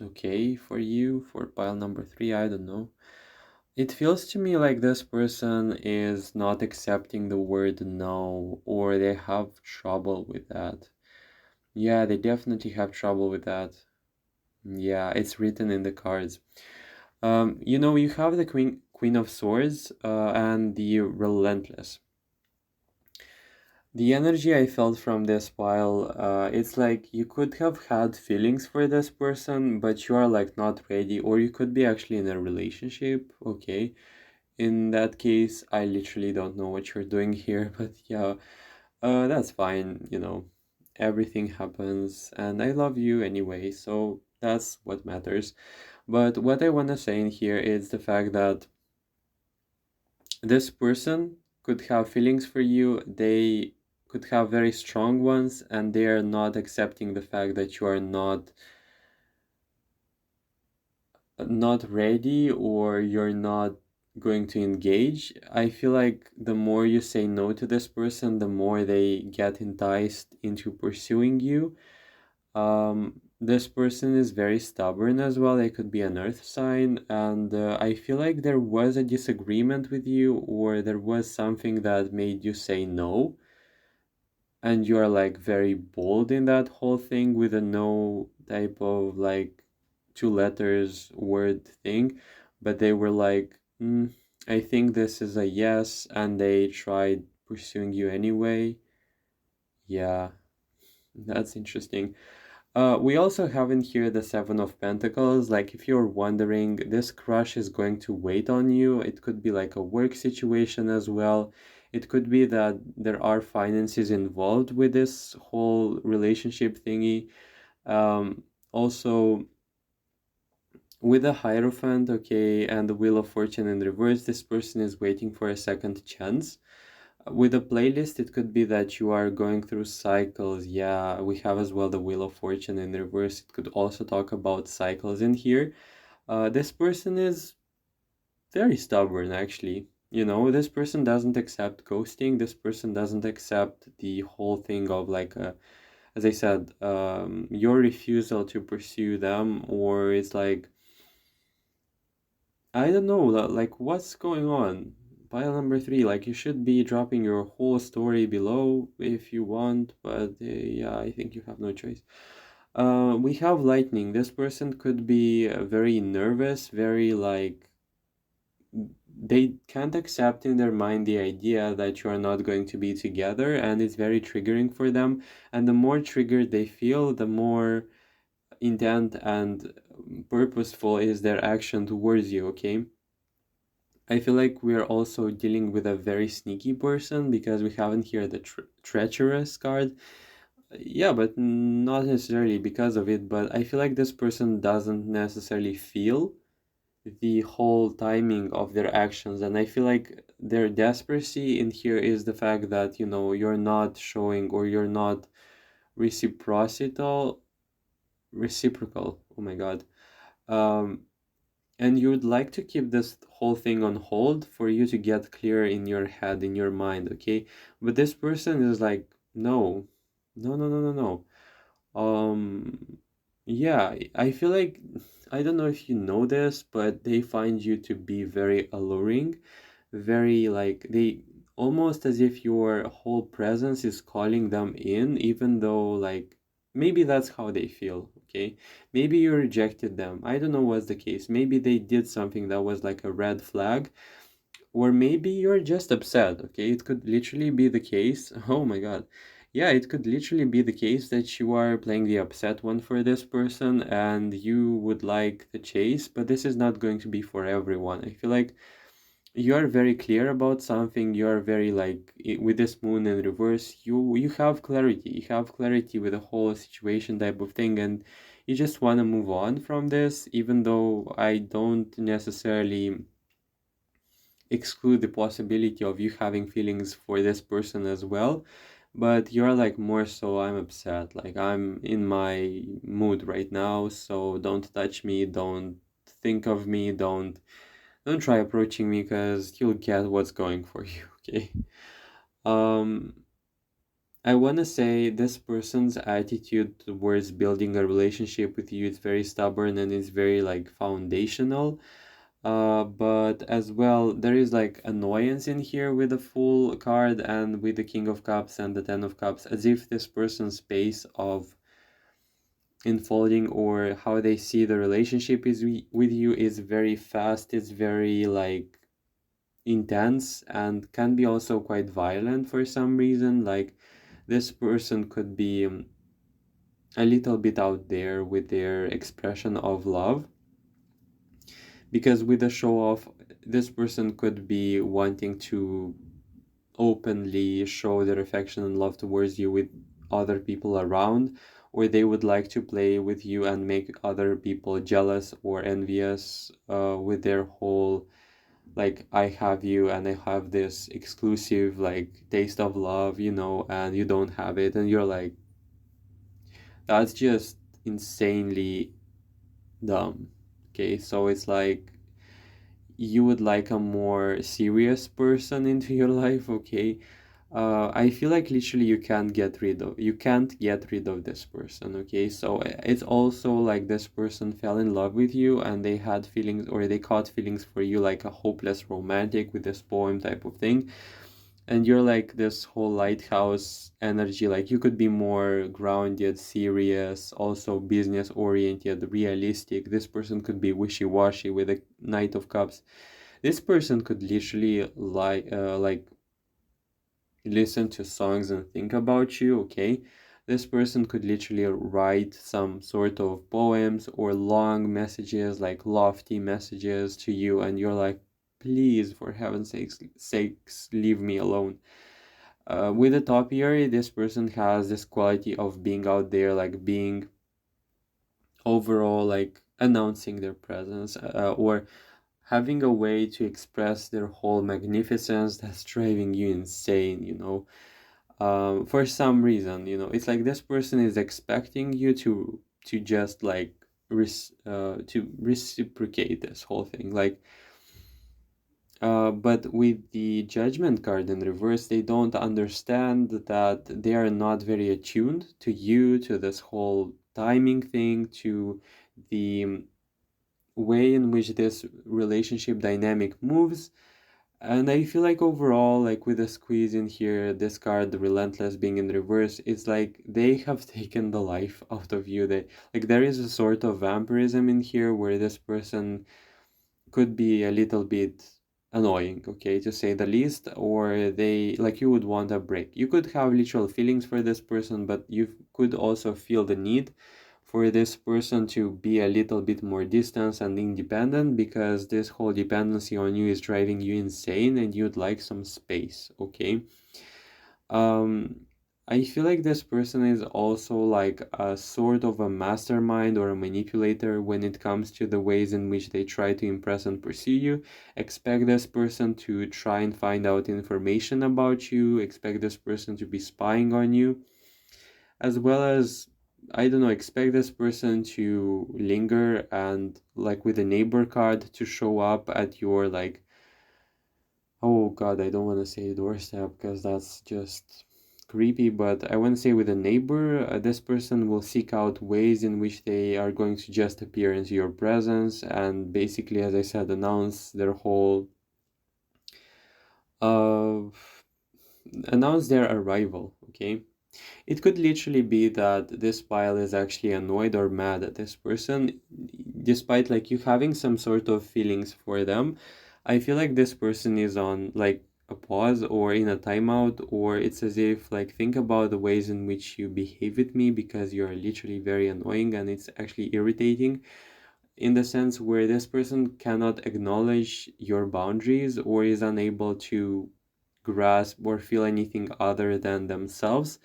okay for you for pile number three? I don't know. It feels to me like this person is not accepting the word no, or they have trouble with that. Yeah, they definitely have trouble with that. Yeah, it's written in the cards. You have the Queen of Swords, and the Relentless. The energy I felt from this pile, it's like you could have had feelings for this person, but you are like not ready, or you could be actually in a relationship, okay? In that case, I literally don't know what you're doing here, but yeah, that's fine, everything happens, and I love you anyway, so that's what matters. But what I want to say in here is the fact that this person could have feelings for you, they could have very strong ones, and they are not accepting the fact that you are not ready or you're not going to engage. I feel like the more you say no to this person, the more they get enticed into pursuing you. This person is very stubborn as well. They could be an earth sign, and I feel like there was a disagreement with you, or there was something that made you say no, and you are like very bold in that whole thing with a no type of like two letters word thing, but they were like, I think this is a yes, and they tried pursuing you anyway. Yeah, that's interesting. We also have in here the Seven of Pentacles. Like, if you're wondering, this crush is going to wait on you. It could be like a work situation as well. It could be that there are finances involved with this whole relationship thingy. Also, with the Hierophant, okay, and the Wheel of Fortune in reverse, this person is waiting for a second chance. With a playlist, it could be that you are going through cycles. Yeah, we have as well the Wheel of Fortune in reverse. It could also talk about cycles in here. This person is very stubborn, actually. You know, this person doesn't accept ghosting. This person doesn't accept the whole thing of like, as I said, your refusal to pursue them, or it's like, I don't know, like what's going on? Pile number three, like you should be dropping your whole story below if you want, but yeah, I think you have no choice. We have lightning. This person could be very nervous, very like they can't accept in their mind the idea that you are not going to be together, and it's very triggering for them. And the more triggered they feel, the more intent and purposeful is their action towards you, okay? I feel like we're also dealing with a very sneaky person because we haven't here the treacherous card. Yeah, but not necessarily because of it, but I feel like this person doesn't necessarily feel the whole timing of their actions, and I feel like their desperacy in here is the fact that, you know, you're not showing or you're not reciprocal. Oh my God. Um, and you would like to keep this whole thing on hold for you to get clear in your head, in your mind, okay? But this person is like, no, no, no, no, no, no. Yeah, I feel like I don't know if you know this, but they find you to be very alluring, very like they almost as if your whole presence is calling them in, even though like maybe that's how they feel, okay? Maybe you rejected them. I don't know what's the case. Maybe they did something that was like a red flag, or maybe you're just upset, okay? It could literally be the case. Oh my God. Yeah, it could literally be the case that you are playing the upset one for this person and you would like the chase, but this is not going to be for everyone. I feel like you are very clear about something. You are very like with this moon in reverse, you have clarity. You have clarity with the whole situation type of thing, and you just want to move on from this, even though I don't necessarily exclude the possibility of you having feelings for this person as well, but you're like more so I'm upset, like I'm in my mood right now, so don't touch me, don't think of me, don't try approaching me because you'll get what's going for you. Okay. um I want to say this person's attitude towards building a relationship with you is very stubborn and is very like foundational, but as well, there is like annoyance in here with the Fool card and with the King of Cups and the Ten of Cups, as if this person's pace of unfolding or how they see the relationship is with you is very fast. It's very like intense and can be also quite violent for some reason. Like this person could be a little bit out there with their expression of love, because with a show off, this person could be wanting to openly show their affection and love towards you with other people around, or they would like to play with you and make other people jealous or envious with their whole like I have you and I have this exclusive like taste of love, you know, and you don't have it, and you're like, that's just insanely dumb. Okay, so it's like you would like a more serious person into your life, okay? I feel like literally you can't get rid of this person, okay? So it's also like this person fell in love with you and they had feelings or they caught feelings for you like a hopeless romantic with this poem type of thing. And you're like this whole lighthouse energy, like you could be more grounded, serious, also business oriented, realistic. This person could be wishy-washy with a Knight of Cups. This person could literally like listen to songs and think about you, okay? This person could literally write some sort of poems or long messages, like lofty messages to you, and you're like, please, for heaven's sakes, leave me alone. With the topiary, this person has this quality of being out there, like being overall, like announcing their presence, or having a way to express their whole magnificence that's driving you insane, for some reason, it's like this person is expecting you to just like to reciprocate this whole thing, like but with the judgment card in reverse, they don't understand that they are not very attuned to you, to this whole timing thing, to the way in which this relationship dynamic moves. And I feel like overall, like with the squeeze in here, this card, the Relentless being in reverse, it's like they have taken the life out of you. They like there is a sort of vampirism in here where this person could be a little bit annoying, okay, to say the least, or they like you would want a break. You could have literal feelings for this person, but you could also feel the need for this person to be a little bit more distant and independent because this whole dependency on you is driving you insane and you'd like some space, okay? Um, I feel like this person is also like a sort of a mastermind or a manipulator when it comes to the ways in which they try to impress and pursue you. Expect this person to try and find out information about you, expect this person to be spying on you, as well as, I don't know, expect this person to linger and, like with the neighbor card, to show up at your like, oh God, I don't want to say doorstep because that's just creepy, but I want to say with a neighbor, this person will seek out ways in which they are going to just appear into your presence and basically, as I said, announce their whole, uh, announce their arrival, okay? It could literally be that this pile is actually annoyed or mad at this person, despite like you having some sort of feelings for them. I feel like this person is on like a pause or in a timeout, or it's as if like think about the ways in which you behave with me because you're literally very annoying and it's actually irritating in the sense where this person cannot acknowledge your boundaries or is unable to grasp or feel anything other than themselves.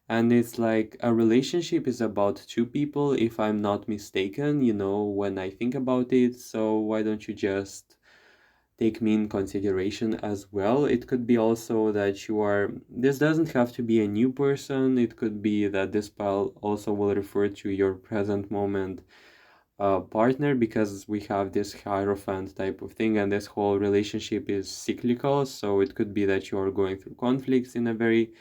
And it's like a relationship is about two people, if I'm not mistaken, when I think about it. So why don't you just take me in consideration as well? It could be also that this doesn't have to be a new person. It could be that this pile also will refer to your present moment partner because we have this hierophant type of thing and this whole relationship is cyclical. So it could be that you are going through conflicts in a very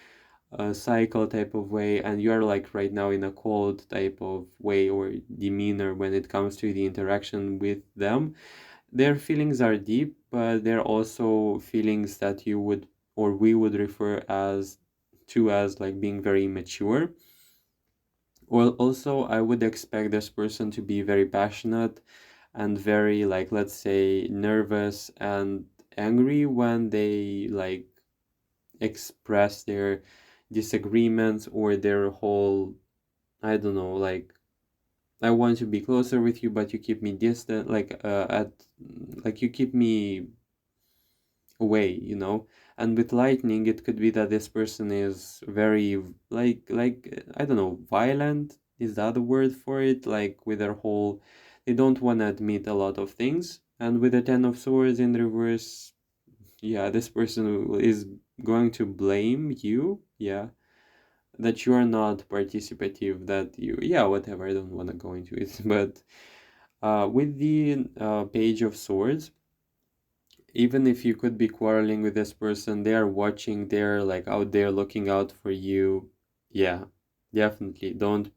cycle type of way, and you're like right now in a cold type of way or demeanor when it comes to the interaction with them. Their feelings are deep, but they're also feelings that you would or we would refer as like being very mature. Well, also, I would expect this person to be very passionate and very, like, let's say, nervous and angry when they like express their disagreements or their whole, I don't know, like, I want to be closer with you, but you keep me distant, like you keep me away. And with lightning, it could be that this person is very, like, I don't know, violent. Is that the word for it? Like, with their whole, they don't want to admit a lot of things. And with the Ten of Swords in reverse, yeah, this person is going to blame you. Yeah, that you are not participative, that you, yeah, whatever, I don't want to go into it. But with the Page of Swords, even if you could be quarreling with this person, they are watching, they're like out there looking out for you. Yeah, definitely don't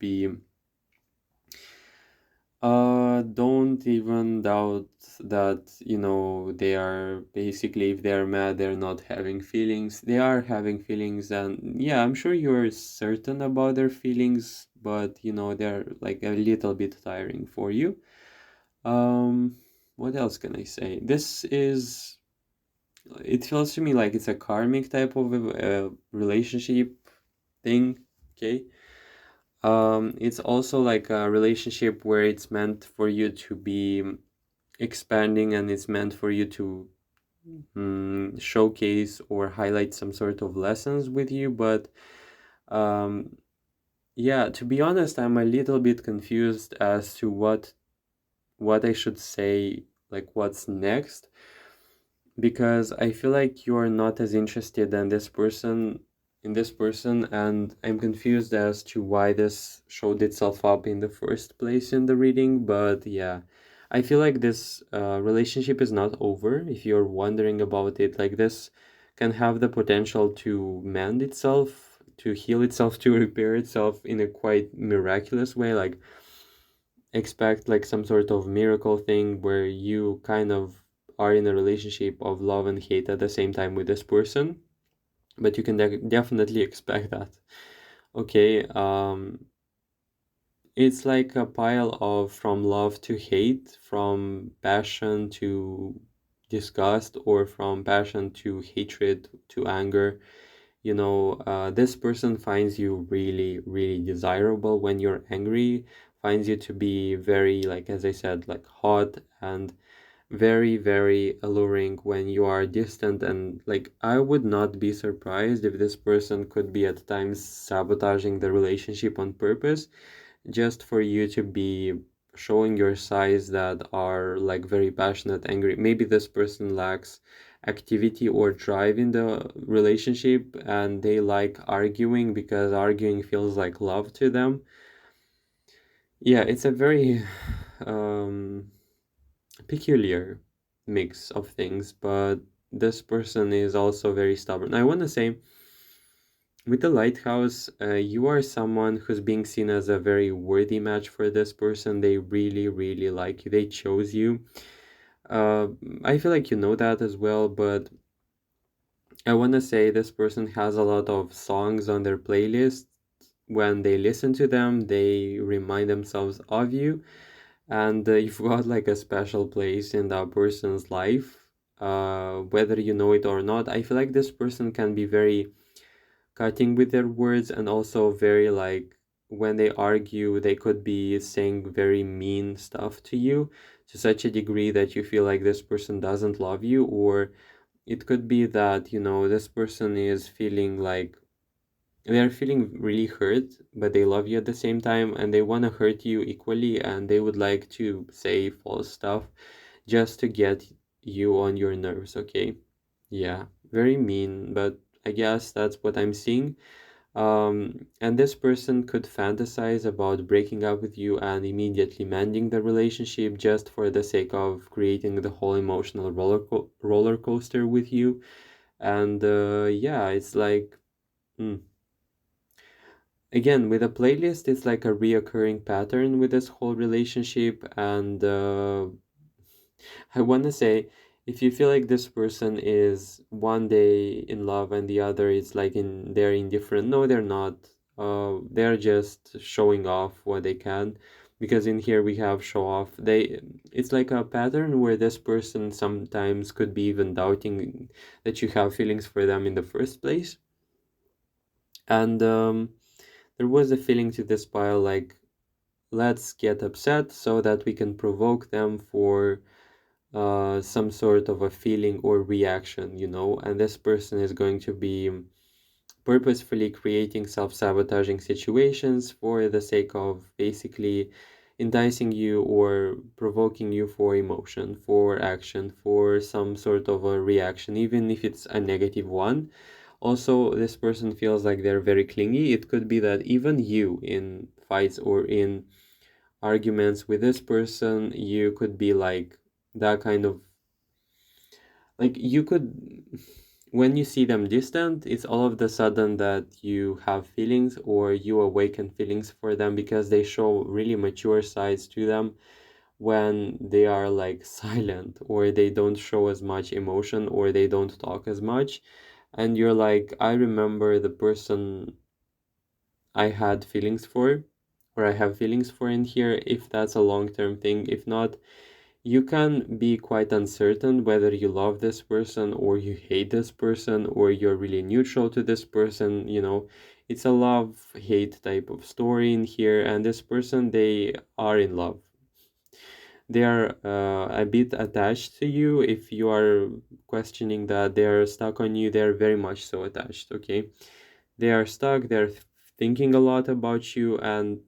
even doubt that, they are basically, if they're mad, they're not having feelings. They are having feelings, and yeah, I'm sure you're certain about their feelings, but they're like a little bit tiring for you. Um, what else can I say? It feels to me like it's a karmic type of a relationship thing, okay? It's also like a relationship where it's meant for you to be expanding and it's meant for you to showcase or highlight some sort of lessons with you. But um, yeah, to be honest, I'm a little bit confused as to what I should say like what's next, because I feel like you're not as interested in this person, and I'm confused as to why this showed itself up in the first place in the reading. But yeah, I feel like this relationship is not over. If you're wondering about it, like this can have the potential to mend itself, to heal itself, to repair itself in a quite miraculous way. Like expect like some sort of miracle thing where you kind of are in a relationship of love and hate at the same time with this person, but you can definitely expect that. Okay, it's like a pile of from love to hate, from passion to disgust, or from passion to hatred to anger. This person finds you really, really desirable when you're angry, finds you to be very, like, as I said, like hot, and very, very alluring when you are distant. And like, I would not be surprised if this person could be at times sabotaging the relationship on purpose, just for you to be showing your sides that are like very passionate, angry. Maybe this person lacks activity or drive in the relationship, and they like arguing because arguing feels like love to them. Yeah, it's a very um, peculiar mix of things, but this person is also very stubborn. I want to say, with the lighthouse, you are someone who's being seen as a very worthy match for this person. They really, really like you. They chose you. Uh, I feel like you know that as well, but I want to say this person has a lot of songs on their playlist. When they listen to them, they remind themselves of you, and you've got like a special place in that person's life, whether you know it or not. I feel like this person can be very cutting with their words, and also very like when they argue, they could be saying very mean stuff to you to such a degree that you feel like this person doesn't love you. Or it could be that, this person is feeling like they're feeling really hurt, but they love you at the same time, and they want to hurt you equally, and they would like to say false stuff just to get you on your nerves, okay? Yeah, very mean, but I guess that's what I'm seeing. And this person could fantasize about breaking up with you and immediately mending the relationship just for the sake of creating the whole emotional roller coaster with you. And yeah, it's like, mm, again, with a playlist, it's like a reoccurring pattern with this whole relationship. And I want to say, if you feel like this person is one day in love and the other is like they're indifferent, no, they're not. They're just showing off what they can, because in here we have show off. It's like a pattern where this person sometimes could be even doubting that you have feelings for them in the first place. And there was a feeling to this pile like, let's get upset so that we can provoke them for some sort of a feeling or reaction, and this person is going to be purposefully creating self-sabotaging situations for the sake of basically enticing you or provoking you for emotion, for action, for some sort of a reaction, even if it's a negative one. Also, this person feels like they're very clingy. It could be that even you, in fights or in arguments with this person, you could be like that kind of, like, you could, when you see them distant, it's all of the sudden that you have feelings or you awaken feelings for them, because they show really mature sides to them when they are like silent, or they don't show as much emotion, or they don't talk as much. And you're like, I remember the person I had feelings for, or I have feelings for in here, if that's a long-term thing. If not, you can be quite uncertain whether you love this person or you hate this person, or you're really neutral to this person. It's a love-hate type of story in here, and this person, they are in love. They are a bit attached to you. If you are questioning that they're stuck on you, they're very much so attached, okay? They are stuck, they're thinking a lot about you, and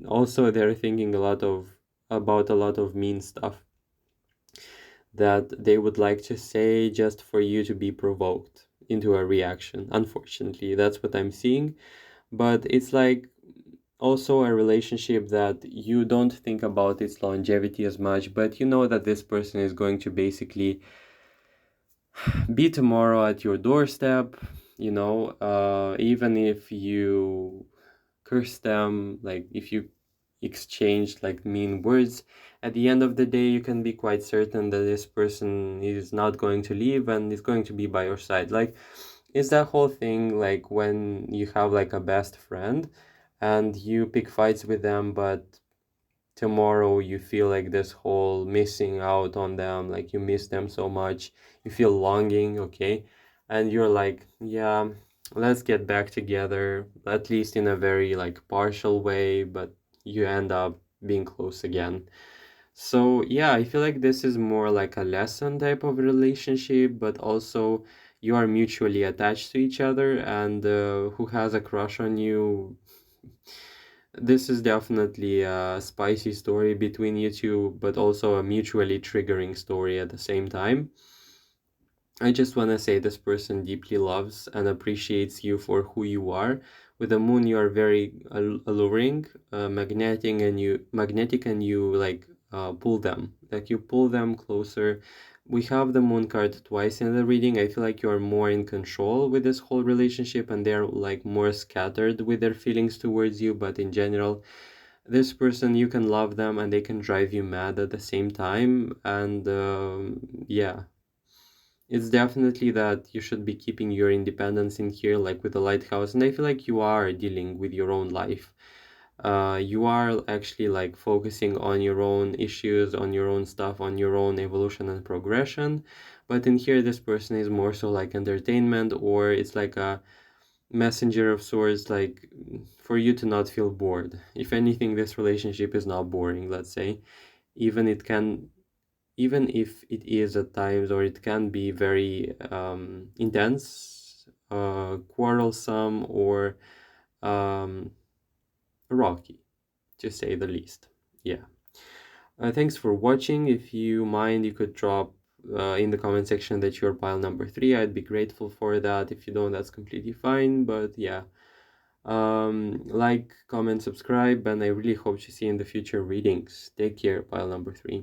also they're thinking about a lot of mean stuff. that they would like to say just for you to be provoked into a reaction. Unfortunately, that's what I'm seeing. But it's like also a relationship that you don't think about its longevity as much, but you know that this person is going to basically be tomorrow at your doorstep, even if you curse them, like if you exchange like mean words, at the end of the day, you can be quite certain that this person is not going to leave and is going to be by your side. Like, it's that whole thing like when you have like a best friend and you pick fights with them, but tomorrow you feel like this whole missing out on them, like you miss them so much, you feel longing, okay? And you're like, yeah, let's get back together, at least in a very like partial way, but you end up being close again. So yeah, I feel like this is more like a lesson type of relationship, but also you are mutually attached to each other, and who has a crush on you, this is definitely a spicy story between you two, but also a mutually triggering story at the same time. I just want to say this person deeply loves and appreciates you for who you are. With the moon, you are very alluring, magnetic, and you like pull them, like you pull them closer. We have the moon card twice in the reading. I feel like you are more in control with this whole relationship, and they're like more scattered with their feelings towards you. But in general, this person, you can love them and they can drive you mad at the same time. And yeah, it's definitely that you should be keeping your independence in here, like with the lighthouse. And I feel like you are dealing with your own life. You are actually like focusing on your own issues, on your own stuff, on your own evolution and progression. But in here, this person is more so like entertainment, or it's like a messenger of sorts, like for you to not feel bored. If anything, this relationship is not boring, let's say. Even it can even if it is at times, or it can be very intense, quarrelsome, or um, rocky, to say the least. Yeah. Thanks for watching. If you mind, you could drop in the comment section that you're pile number 3. I'd be grateful for that. If you don't, that's completely fine. But yeah, like, comment, subscribe, and I really hope to see you in the future readings. Take care, pile number 3.